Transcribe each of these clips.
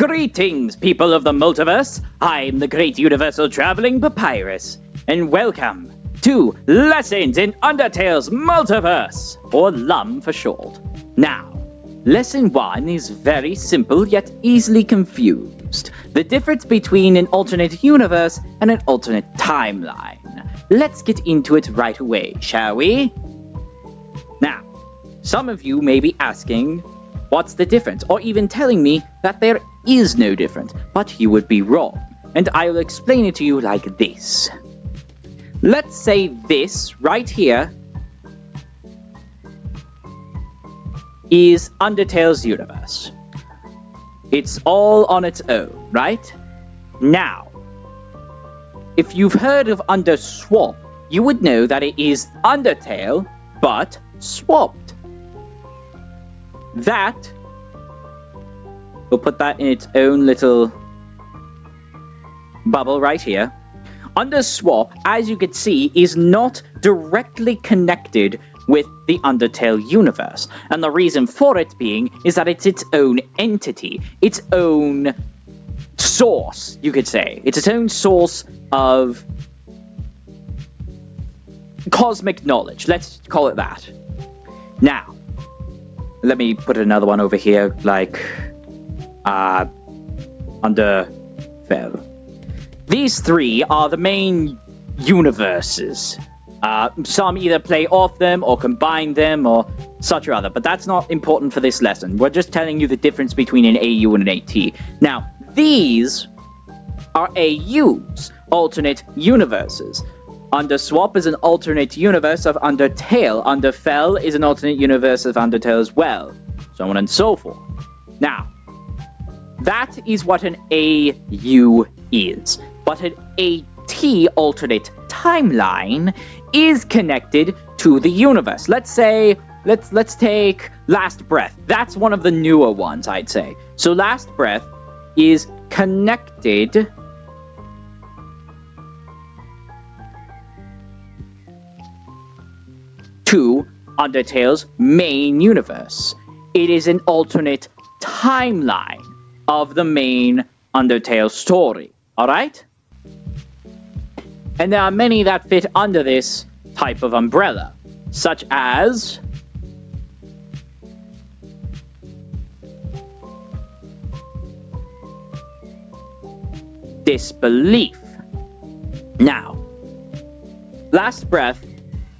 Greetings, people of the multiverse. I'm the great Universal Traveling Papyrus, and welcome to Lessons in Undertales Multiverse, or LUM for short. Now, Lesson 1 is very simple yet easily confused. The difference between an alternate universe and an alternate timeline. Let's get into it right away, shall we? Now, some of you may be asking, what's the difference? Or even telling me that there is no difference, but you would be wrong. And I'll explain it to you like this. Let's say this right here is Undertales universe. It's all on its own, right? Now, if you've heard of Underswap, you would know that it is Undertale, but swapped. That, we'll put that in its own little bubble right here. Underswap, as you can see, is not directly connected with the Undertale universe. And the reason for it being is that it's its own entity, its own source, you could say. It's its own source of cosmic knowledge, let's call it that. Now, let me put another one over here, like, Undertale. These three are the main universes. Some either play off them or combine them or such or other, but that's not important for this lesson. We're just telling you the difference between an AU and an AT. Now, these are AUs, alternate universes. Underswap is an alternate universe of Undertale. Underfell is an alternate universe of Undertale as well. So on and so forth. Now, that is what an AU is. But an AT, alternate timeline, is connected to the universe. Let's say, let's take Last Breath. That's one of the newer ones, I'd say. So Last Breath is connected to Undertale's main universe. It is an alternate timeline of the main Undertale story. Alright? And there are many that fit under this type of umbrella, such as Disbelief. Now, Last Breath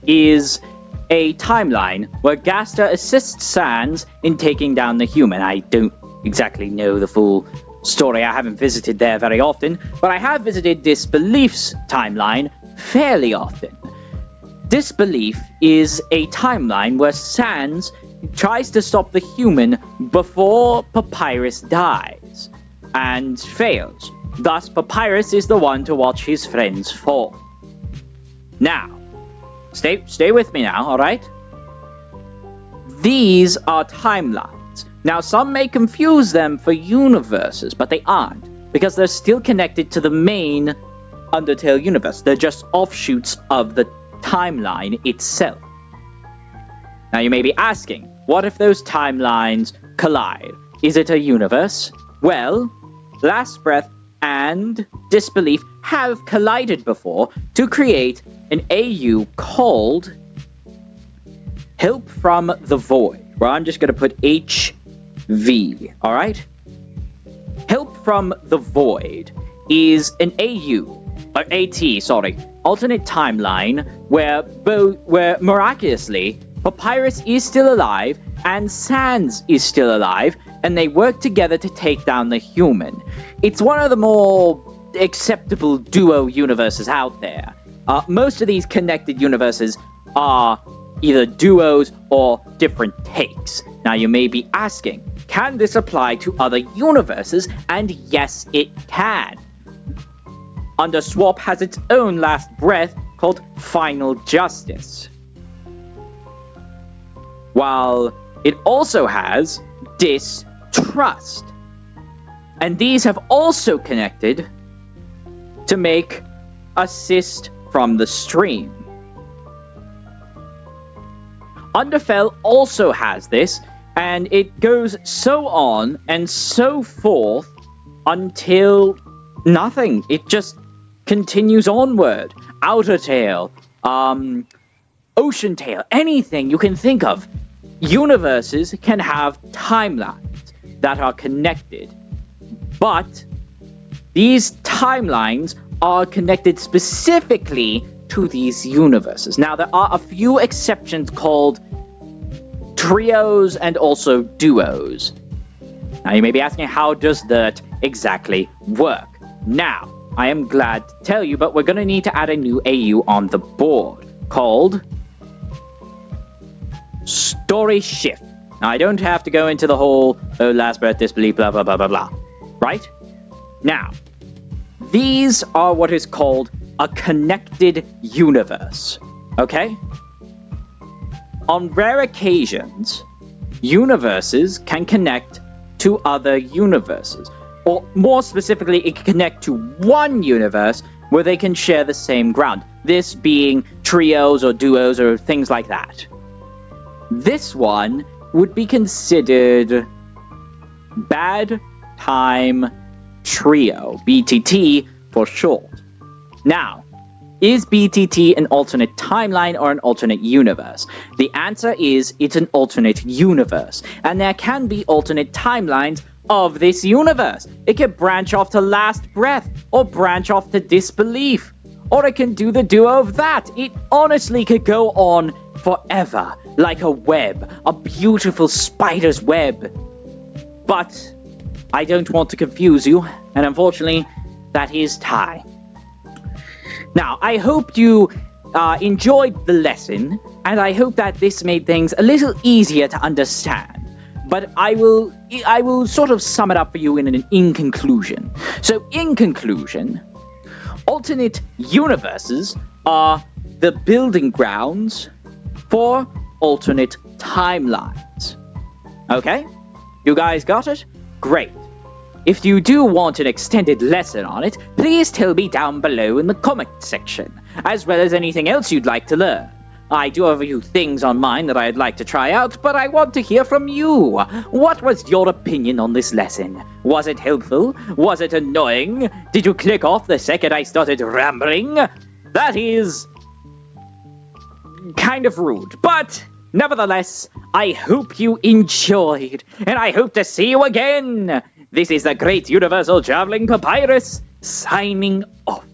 is a timeline where Gaster assists Sans in taking down the human. I don't exactly know the full story. I haven't visited there very often, but I have visited Disbelief's timeline fairly often. Disbelief is a timeline where Sans tries to stop the human before Papyrus dies, and fails. Thus, Papyrus is the one to watch his friends fall. Now, stay with me now, alright? These are timelines. Now, some may confuse them for universes, but they aren't, because they're still connected to the main Undertale universe. They're just offshoots of the timeline itself. Now, you may be asking, what if those timelines collide? Is it a universe? Well, Last Breath and Disbelief have collided before to create an AU called Help from the Void, where I'm just going to put HV, alright? Help from the Void is an alternate timeline where miraculously Papyrus is still alive and Sans is still alive, and they work together to take down the human. It's one of the more acceptable duo universes out there. Most of these connected universes are either duos or different takes. Now, you may be asking, can this apply to other universes? And yes, it can. Underswap has its own Last Breath called Final Justice, while it also has Distrust. And these have also connected to make Assist from the Stream. Underfell also has this, and it goes so on and so forth until nothing. It just continues onward. Outer Tail, Ocean Tail, anything you can think of. Universes can have timelines that are connected, but these timelines are connected specifically to these universes. Now, there are a few exceptions called trios and also duos. Now, you may be asking, how does that exactly work? Now, I am glad to tell you, but we're going to need to add a new AU on the board called Story Shift. Now, I don't have to go into the whole, last breath, disbelief, blah, blah, blah, blah, blah. Right? Now, these are what is called a connected universe. Okay? On rare occasions, universes can connect to other universes. Or more specifically, it can connect to one universe where they can share the same ground. This being trios or duos or things like that. This one would be considered Bad Time Trio, BTT for short. Now, is BTT an alternate timeline or an alternate universe? The answer is it's an alternate universe, and there can be alternate timelines of this universe. It could branch off to Last Breath, or branch off to Disbelief, or it can do the duo of that. It honestly could go on forever, like a web, a beautiful spider's web. But I don't want to confuse you, and unfortunately, that is Ty. Now, I hope you enjoyed the lesson, and I hope that this made things a little easier to understand. But I will sort of sum it up for you in conclusion. So, in conclusion, alternate universes are the building grounds for alternate timelines. Okay? You guys got it? Great. If you do want an extended lesson on it, please tell me down below in the comment section, as well as anything else you'd like to learn. I do have a few things on mine that I'd like to try out, but I want to hear from you. What was your opinion on this lesson? Was it helpful? Was it annoying? Did you click off the second I started rambling? That is kind of rude, but nevertheless, I hope you enjoyed, and I hope to see you again. This is the Great Universal Traveling Papyrus, signing off.